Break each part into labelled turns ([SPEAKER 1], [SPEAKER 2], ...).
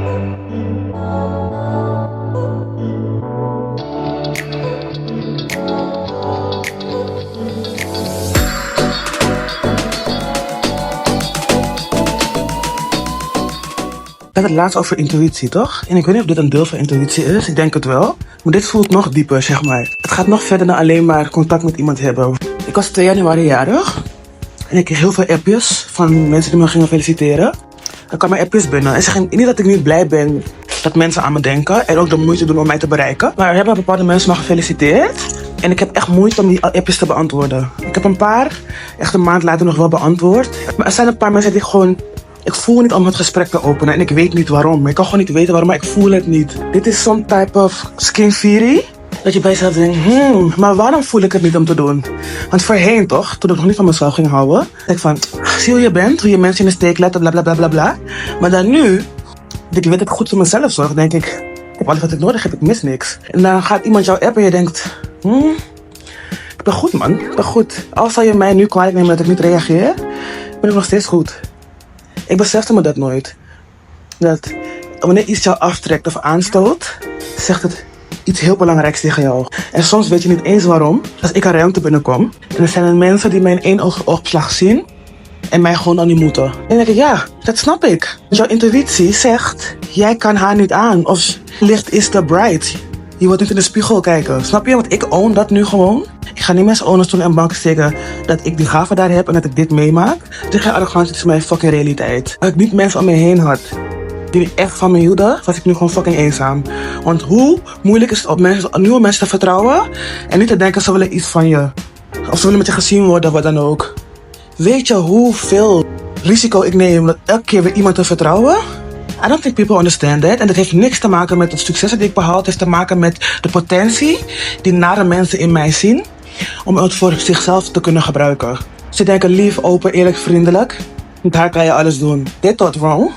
[SPEAKER 1] We hadden het laatst over intuïtie, toch? En ik weet niet of dit een deel van intuïtie is. Ik denk het wel. Maar dit voelt nog dieper, zeg maar. Het gaat nog verder dan alleen maar contact met iemand hebben. Ik was 2 januari jarig. En ik kreeg heel veel appjes van mensen die me gingen feliciteren. Er kwamen appjes binnen. En ze gingen niet dat ik niet blij ben dat mensen aan me denken. En ook de moeite doen om mij te bereiken. Maar er hebben bepaalde mensen me gefeliciteerd. En ik heb echt moeite om die appjes te beantwoorden. Ik heb een paar, echt een maand later nog wel beantwoord. Maar er zijn een paar mensen die gewoon... Ik voel niet om het gesprek te openen en ik weet niet waarom. Ik kan gewoon niet weten waarom, maar ik voel het niet. Dit is zo'n type of skin fury. Dat je bij jezelf denkt, maar waarom voel ik het niet om te doen? Want voorheen toch, toen ik nog niet van mezelf ging houden, dacht ik van, zie hoe je bent, hoe je mensen in de steek laat, bla bla bla bla bla. Maar dan nu, dat ik weet dat ik goed voor mezelf zorg, denk ik heb alles wat ik nodig heb, ik mis niks. En dan gaat iemand jou appen en je denkt, ik ben goed man, ik ben goed. Al zal je mij nu kwalijk nemen dat ik niet reageer, ben ik nog steeds goed. Ik besefte me dat nooit. Dat wanneer iets jou aftrekt of aanstoot, zegt het iets heel belangrijks tegen jou. En soms weet je niet eens waarom. Als ik een ruimte binnenkom en er zijn er mensen die mij in één oogopslag zien en mij gewoon dan niet moeten. En dan denk ik, ja, dat snap ik. Jouw intuïtie zegt, jij kan haar niet aan. Of licht is te bright. Je wilt niet in de spiegel kijken. Snap je? Want ik own dat nu gewoon. Ik ga niet mensen ownen stoelen en banken steken dat ik die gave daar heb en dat ik dit meemaak. Het is geen arrogantie, het is mijn fucking realiteit. Als ik niet mensen om me heen had die echt van me hielden, was ik nu gewoon fucking eenzaam. Want hoe moeilijk is het op nieuwe mensen te vertrouwen en niet te denken ze willen iets van je. Of ze willen met je gezien worden of wat dan ook. Weet je hoeveel risico ik neem om elke keer weer iemand te vertrouwen? I don't think people understand that. En dat heeft niks te maken met het succes dat ik behaald. Het heeft te maken met de potentie die nare mensen in mij zien om het voor zichzelf te kunnen gebruiken. Ze denken lief, open, eerlijk, vriendelijk. Daar kan je alles doen. Dit tot wrong.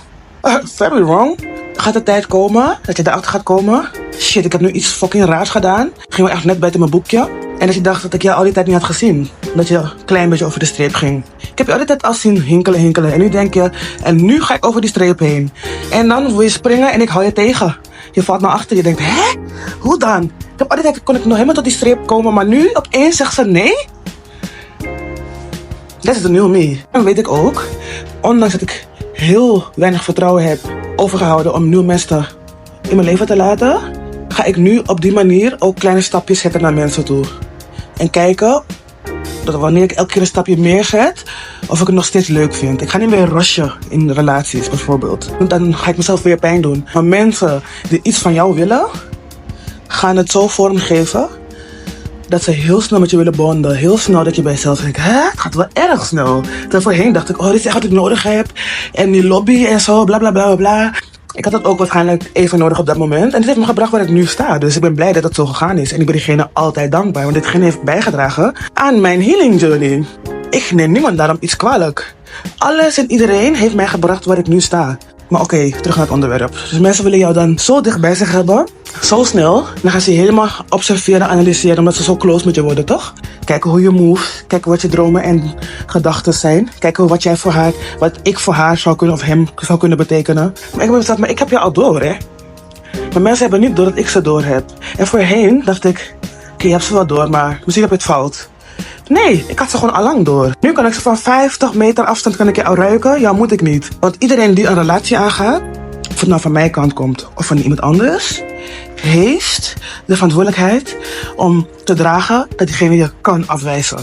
[SPEAKER 1] Very wrong. Gaat de tijd komen dat je erachter gaat komen. Shit, ik heb nu iets fucking raars gedaan. Ging wel echt net buiten mijn boekje. En dat je dacht dat ik je al die tijd niet had gezien. Dat je een klein beetje over de streep ging. Ik heb je al die tijd al zien hinkelen. En nu denk je, en nu ga ik over die streep heen. En dan wil je springen en ik hou je tegen. Je valt naar achter, je denkt, hè? Hoe dan? Ik heb al die tijd, kon ik nog helemaal tot die streep komen. Maar nu, opeens zegt ze nee? Dat is de new me. En weet ik ook, ondanks dat ik heel weinig vertrouwen heb overgehouden om nieuwe mensen in mijn leven te laten, ga ik nu op die manier ook kleine stapjes zetten naar mensen toe. En kijken dat wanneer ik elke keer een stapje meer zet, of ik het nog steeds leuk vind. Ik ga niet meer rushen in relaties bijvoorbeeld. Want dan ga ik mezelf weer pijn doen. Maar mensen die iets van jou willen, gaan het zo vormgeven dat ze heel snel met je willen bonden. Heel snel dat je bij jezelf denkt, hè, het gaat wel erg snel. Terwijl voorheen dacht ik, dit is echt wat ik nodig heb. En die lobby en zo, bla bla bla bla. Ik had dat ook waarschijnlijk even nodig op dat moment. En dit heeft me gebracht waar ik nu sta. Dus ik ben blij dat het zo gegaan is. En ik ben diegene altijd dankbaar. Want ditgene heeft bijgedragen aan mijn healing journey. Ik neem niemand daarom iets kwalijk. Alles en iedereen heeft mij gebracht waar ik nu sta. Maar oké, terug naar het onderwerp. Dus mensen willen jou dan zo dicht bij zich hebben. Zo snel. Dan gaan ze je helemaal observeren, analyseren. Omdat ze zo close met je worden, toch? Kijken hoe je move. Kijken wat je dromen en gedachten zijn. Kijken wat jij voor haar, wat ik voor haar zou kunnen of hem zou kunnen betekenen. Maar ik heb gezegd, maar ik heb je al door, hè. Maar mensen hebben niet door dat ik ze door heb. En voorheen dacht ik, oké, je hebt ze wel door, maar misschien heb je het fout. Nee, ik had ze gewoon allang door. Nu kan ik ze van 50 meter afstand kan ik je al ruiken. Ja, moet ik niet. Want iedereen die een relatie aangaat, of het nou van mijn kant komt of van iemand anders, heeft de verantwoordelijkheid om te dragen dat diegene je kan afwijzen.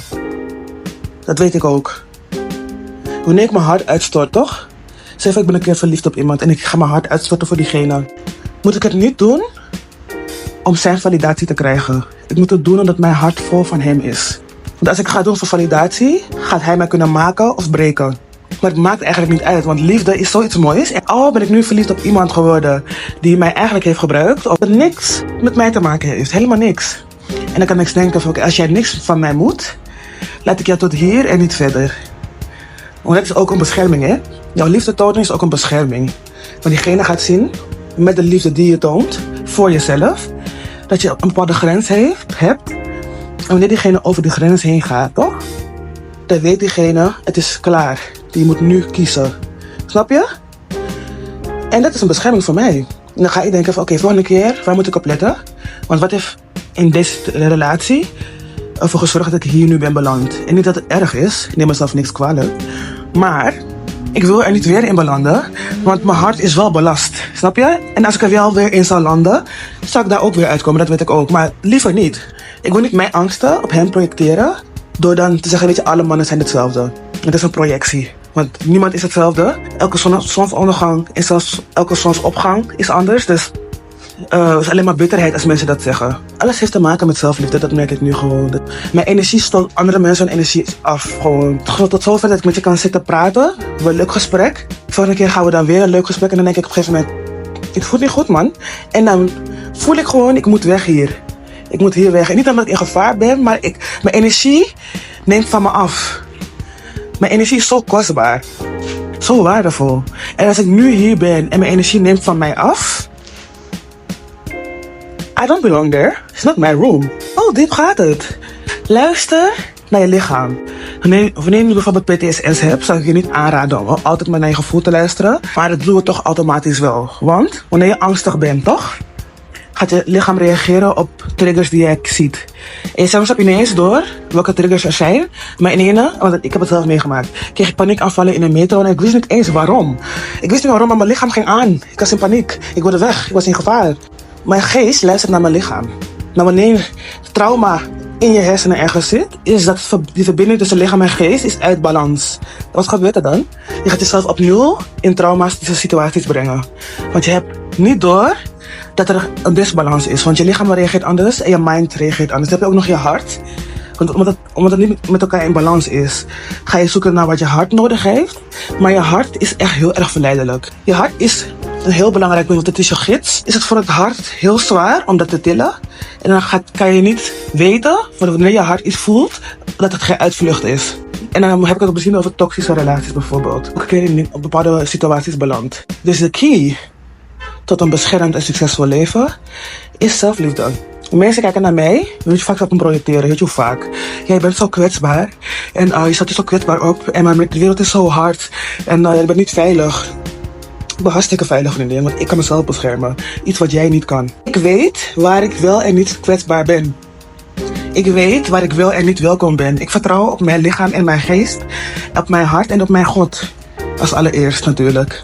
[SPEAKER 1] Dat weet ik ook. Wanneer ik mijn hart uitstort, toch? Zeg ik ben een keer verliefd op iemand en ik ga mijn hart uitstorten voor diegene. Moet ik het niet doen om zijn validatie te krijgen. Ik moet het doen omdat mijn hart vol van hem is. Want als ik ga doen voor validatie, gaat hij mij kunnen maken of breken. Maar het maakt eigenlijk niet uit, want liefde is zoiets moois. En al ben ik nu verliefd op iemand geworden die mij eigenlijk heeft gebruikt, of het niks met mij te maken heeft. Helemaal niks. En dan kan ik denken van, oké, als jij niks van mij moet, laat ik jou tot hier en niet verder. Want dat is ook een bescherming, hè. Jouw liefde tonen is ook een bescherming. Want diegene gaat zien, met de liefde die je toont, voor jezelf, dat je een bepaalde grens hebt. En wanneer diegene over die grens heen gaat, toch? Dan weet diegene, het is klaar. Je moet nu kiezen. Snap je? En dat is een bescherming voor mij. En dan ga ik denken van oké, volgende keer, waar moet ik op letten? Want wat heeft in deze relatie ervoor gezorgd dat ik hier nu ben beland? En niet dat het erg is, ik neem mezelf niks kwalijk. Maar ik wil er niet weer in belanden, want mijn hart is wel belast. Snap je? En als ik er wel weer in zou landen, zou ik daar ook weer uitkomen, dat weet ik ook. Maar liever niet. Ik wil niet mijn angsten op hem projecteren, door dan te zeggen, weet je, alle mannen zijn hetzelfde. Het is een projectie. Want niemand is hetzelfde. Elke zonsondergang en zelfs elke zonsopgang is anders. Dus het is alleen maar bitterheid als mensen dat zeggen. Alles heeft te maken met zelfliefde, dat merk ik nu gewoon. Mijn energie stoot andere mensen hun energie af. Gewoon tot zover dat ik met je kan zitten praten. We hebben een leuk gesprek. De volgende keer gaan we dan weer een leuk gesprek. En dan denk ik op een gegeven moment, het voelt niet goed man. En dan voel ik gewoon, ik moet weg hier. Ik moet hier weg. En niet omdat ik in gevaar ben, maar mijn energie neemt van me af. Mijn energie is zo kostbaar. Zo waardevol. En als ik nu hier ben en mijn energie neemt van mij af, I don't belong there. It's not my room. Oh, diep gaat het. Luister naar je lichaam. Wanneer je bijvoorbeeld PTSS hebt, zou ik je niet aanraden om altijd maar naar je gevoel te luisteren. Maar dat doen we toch automatisch wel. Want wanneer je angstig bent, toch? Gaat je lichaam reageren op triggers die jij ziet. En soms heb je niet eens door welke triggers er zijn. Maar in ene, want ik heb het zelf meegemaakt, kreeg ik paniekaanvallen in een metro en ik wist niet eens waarom. Ik wist niet waarom, maar mijn lichaam ging aan. Ik was in paniek. Ik wilde weg. Ik was in gevaar. Mijn geest luistert naar mijn lichaam. Maar wanneer trauma in je hersenen ergens zit, is dat die verbinding tussen lichaam en geest is uit balans. Wat gebeurt er dan? Je gaat jezelf opnieuw in traumatische situaties brengen. Want je hebt niet door dat er een disbalans is. Want je lichaam reageert anders en je mind reageert anders. Dan heb je ook nog je hart. Want omdat het niet met elkaar in balans is, ga je zoeken naar wat je hart nodig heeft. Maar je hart is echt heel erg verleidelijk. Je hart is een heel belangrijk punt, want het is je gids. Is het voor het hart heel zwaar om dat te tillen. En dan kan je niet weten, wanneer je hart iets voelt, dat het geen uitvlucht is. En dan heb ik het misschien over toxische relaties bijvoorbeeld. Elke keer in bepaalde situaties beland. Dus de key tot een beschermd en succesvol leven is zelfliefde. Mensen kijken naar mij, weet je vaak op me projecteren, weet je hoe vaak. Jij bent zo kwetsbaar en je staat er zo kwetsbaar op en de wereld is zo hard en je bent niet veilig. Ik ben hartstikke veilig, vriendin, want ik kan mezelf beschermen. Iets wat jij niet kan. Ik weet waar ik wel en niet kwetsbaar ben. Ik weet waar ik wel en niet welkom ben. Ik vertrouw op mijn lichaam en mijn geest, op mijn hart en op mijn God. Als allereerst natuurlijk.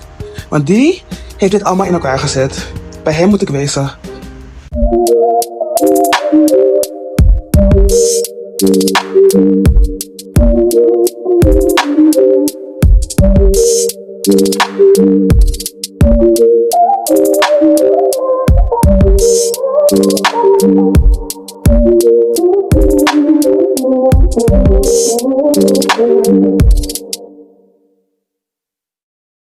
[SPEAKER 1] Want die heeft dit allemaal in elkaar gezet. Bij hem moet ik wezen.